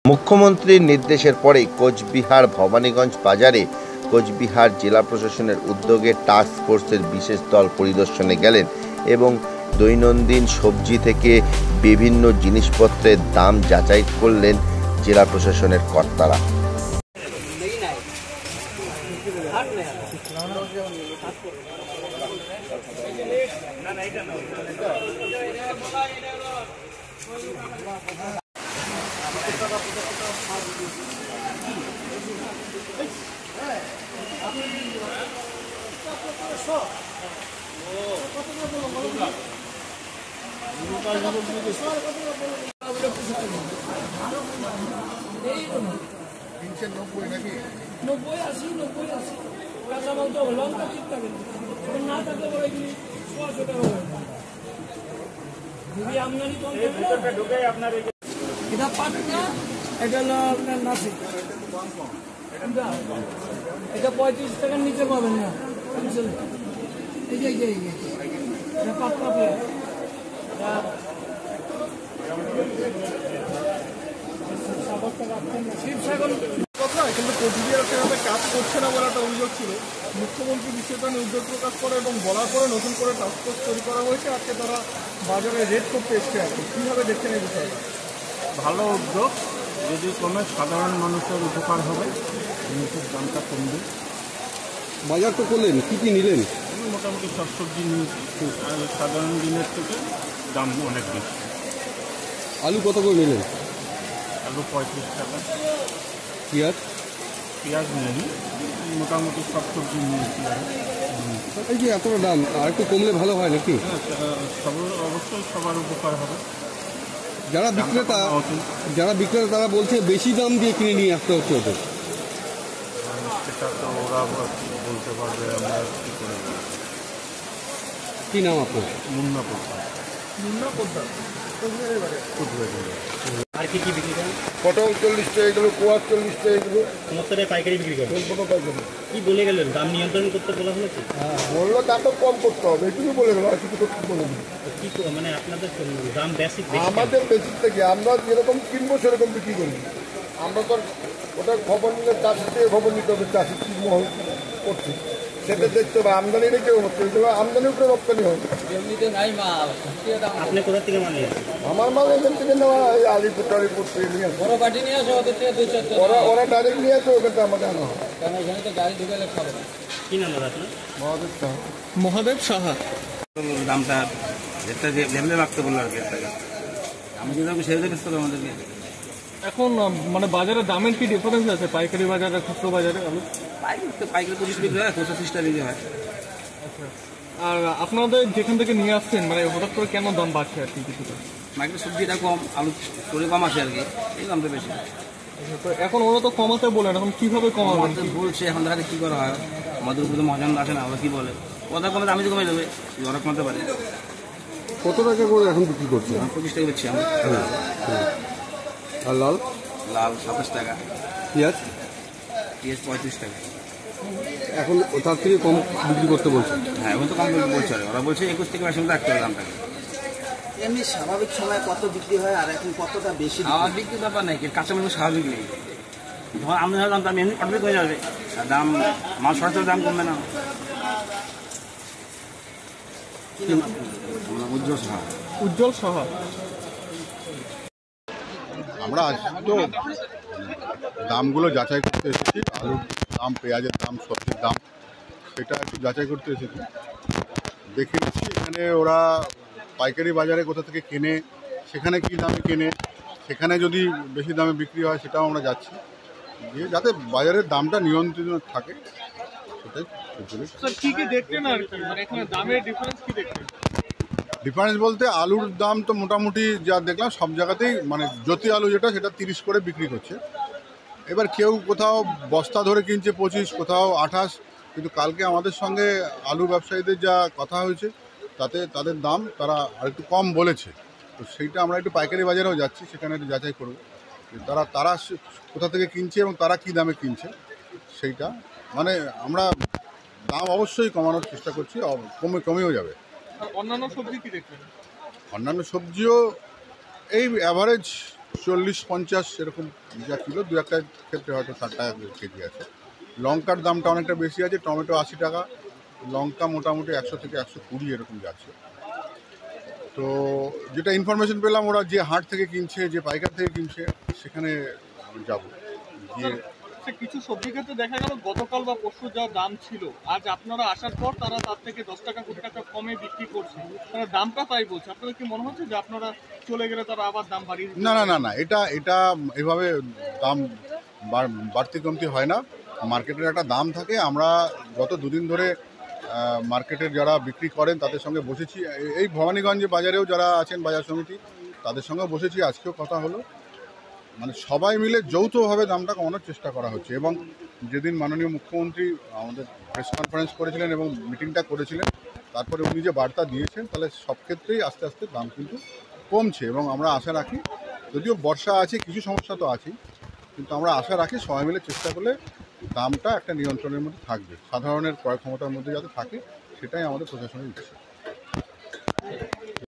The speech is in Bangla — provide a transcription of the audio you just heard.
মুখ্যমন্ত্রীর নির্দেশের পরেই কোচবিহার ভবানীগঞ্জ বাজারে কোচবিহার জেলা প্রশাসনের উদ্যোগে টাস্ক ফোর্সের বিশেষ দল পরিদর্শনে গেলেন এবং দৈনন্দিন সবজি থেকে বিভিন্ন জিনিসপত্রের দাম যাচাই করলেন জেলা প্রশাসনের কর্তারা। এটা পাটনা, এটা হলো আপনার নাসিক, এটা 35 টাকার নিচে পাবেন না। এই যে এটা পাটনা পেঁয়াজ, কিন্তু কোচবিহার সেভাবে কাজ করছে না বলে একটা অভিযোগ ছিল। মুখ্যমন্ত্রী বিষয়টা নিয়ে উদ্যোগ প্রকাশ করে এবং বলার পরে নতুন করে টাস্ক ফোর্স তৈরি করা হয়েছে। আজকে তারা বাজারে রেড করতে এসছে। এখন কীভাবে দেখছেন এই বিষয়টা? ভালো উদ্যোগ, যদি কমে সাধারণ মানুষের উপকার হবে, জিনিসের দামটা কমবে। বাজার তো করলেন, কী কী নিলেন? মোটামুটি সব সবজি নিয়েছি, আর সাধারণ দিনের থেকে দাম অনেক বেশি। আলু কত করে নিলেন? আলু 35 টাকা। পেঁয়াজ নিয়ে মোটামুটি সব সবজি নিয়েছি। এই যে এতটা দাম, আর একটু কমলে ভালো হয় নাকি? অবশ্যই সবার উপকার হবে। যারা বিক্রেতা তারা বলছে বেশি দাম দিয়ে কিনে নিয়ে আসতে হচ্ছে ওদের। সেটা তো ওরা বলতে পারবে, আমরা কী করে। কী নাম আপনার? মুন্না পোদ্দার। আর কি কি বিক্রি করেন? পটল 40 টাকা, এগুলো কোয়াশ 40 টাকা, এগুলো সমস্ত পাইকারি বিক্রি করেন? কোনো পাইকারি। কি বলে গেলেন, দাম নিয়ন্ত্রণ করতে বলা হলো কি? বললো দামটা কম করতে হবে, এটুকু বলে গেল, আর কিছু করতে বলেনি। কি মানে আপনাদের দাম বেশি? আমাদের বেশি থেকে আমরা যেরকম কিনবো সেরকম বিক্রি করি। আমরা তো ওটা খবর নিলে চাষির থেকে খবর নিতে হবে, চাষি কী মহল করছে সেটা দেখতে হবে। আমদানিটা কেউ হচ্ছে, এগুলো আমদানির উপরে রপ্তানি হয়। আপনি কোথা থেকে মাল নিয়েছেন? আমার মাল এখান থেকে নেওয়া, এই আলিপুর টালিপুর থেকে নিয়ে আসে। ওরা ডাইরেক্ট নিয়ে আসে, ওখানটা আমাকে আনা হয়। কি নাম আপনার? মহাদেব সাহা। দামটা রেটটা যে লেভেলে রাখতে বললো আর কি, আমি যেরকম সেভাবে বেচতে হবে আমাদেরকে। এখন মানে বাজারে দামের কি ডিফারেন্স আছে পাইকারি বাজার আর খুচরো বাজারে? আলু পাইকারি 25 বিক্রি হয়, 85 টাকা বিক্রি হয়। আর আপনাদের যেখান থেকে নিয়ে আসছেন মানে হঠাৎ করে কেন দাম বাড়ছে আর কি? কিছুটা মার্কেটে সবজিটা কম, আলু তোরে কম আছে আর কি, এই দামটা বেশি। তো এখন ওরা তো কমাতে বলেন, এখন কীভাবে কমাবেন বলছে? এখন দেখা কী করা হয়, আমাদের উপরে মহাজন আসে না, ওরা কী বলে, কথা কমে আমি তো কমে দেবে, ওরা কমাতে পারে। কত টাকা করে এখন বিক্রি করছে? 25 টাকা বেচছি আমি। আর লাল 27 টাকা। পেঁয়াজ 35 টাকা। এখন তার থেকে কম বিক্রি করতে বলছে? হ্যাঁ, এখন তো কম বলছে, ওরা বলছে 21 থেকে 22 রাখতে হবে দামটাকে। এমনি স্বাভাবিক সময় কত বিক্রি হয় আর এখন কতটা বেশি? আমার বিক্রির ব্যাপার নেই, কাঁচামাল স্বাভাবিক নেই। ধর আমি দাম এমনি অটোমেটিক হয়ে যাবে, আর দাম মাল সরাসরি দাম কমবে না। উজ্জ্বল সাহা। আমরা আজ তো দামগুলো যাচাই করতে এসেছি, আলুর দাম, পেঁয়াজের দাম, সবজির দাম, সেটা একটু যাচাই করতে এসেছি। দেখে নিচ্ছি এখানে ওরা পাইকারি বাজারে কোথা থেকে কেনে, সেখানে কী দামে কেনে, সেখানে যদি বেশি দামে বিক্রি হয় সেটাও আমরা যাচ্ছি, দিয়ে যাতে বাজারের দামটা নিয়ন্ত্রণ থাকে সেটাই। ডিফারেন্স বলতে আলুর দাম তো মোটামুটি যা দেখলাম সব জায়গাতেই, মানে জ্যোতি আলু যেটা সেটা 30 করে বিক্রি করছে। এবার কেউ কোথাও বস্তা ধরে কিনছে 25, কোথাও 28, কিন্তু কালকে আমাদের সঙ্গে আলু ব্যবসায়ীদের যা কথা হয়েছে তাতে তাদের দাম তারা আরেকটু কম বলেছে। তো সেইটা আমরা একটু পাইকারি বাজারেও যাচ্ছি, সেখানে একটু যাচাই করব তারা কোথা থেকে কিনছে এবং তারা কী দামে কিনছে সেইটা। মানে আমরা দাম অবশ্যই কমানোর চেষ্টা করছি, কমেও যাবে। অন্যান্য সবজি কি দেখবেন? অন্যান্য সবজিও এই অ্যাভারেজ 40-50 এরকম যা কিলো, দু একটা ক্ষেত্রে হয়তো 60 টাকা কেজি আছে। লঙ্কার দামটা অনেকটা বেশি আছে, টমেটো 80 টাকা, লঙ্কা মোটামুটি 100 থেকে 120 এরকম যাচ্ছে। তো যেটা ইনফরমেশন পেলাম, ওরা যে হাট থেকে কিনছে, যে পাইকার থেকে কিনছে, সেখানে যাব গিয়ে। কিছু সবজি ক্ষেত্রে দেখা গেল গতকাল বা পরশু যা দাম ছিল, আজ আপনারা আসার পর তারা তার থেকে 10 টাকা 20 টাকা কমে বিক্রি করছে, তারা দামটা তাই বলছে। আপনাদের কি মনে হচ্ছে যে আপনারা চলে গেলে তারা আবার দাম বাড়িয়ে দিচ্ছে? না, এটা এভাবে দাম বাড়তি কমতি হয় না। মার্কেটের একটা দাম থাকে। আমরা গত দুদিন ধরে মার্কেটের যারা বিক্রি করেন তাদের সঙ্গে বসেছি, এই ভবানীগঞ্জ বাজারেও যারা আছেন বাজার সমিতি তাদের সঙ্গে বসেছি। আজকেও কথা হলো, মানে সবাই মিলে যৌথভাবে দামটা কমানোর চেষ্টা করা হচ্ছে। এবং যেদিন মাননীয় মুখ্যমন্ত্রী আমাদের প্রেস কনফারেন্স করেছিলেন এবং মিটিংটা করেছিলেন, তারপরে উনি যে বার্তা দিয়েছেন, তাহলে সব ক্ষেত্রেই আস্তে আস্তে দাম কিন্তু কমছে। এবং আমরা আশা রাখি, যদিও বর্ষা আছে, কিছু সমস্যা তো আছেই, কিন্তু আমরা আশা রাখি সবাই মিলে চেষ্টা করলে দামটা একটা নিয়ন্ত্রণের মধ্যে থাকবে, সাধারণের ক্রয় ক্ষমতার মধ্যে যাতে থাকে, সেটাই আমাদের প্রশাসনের ইচ্ছে।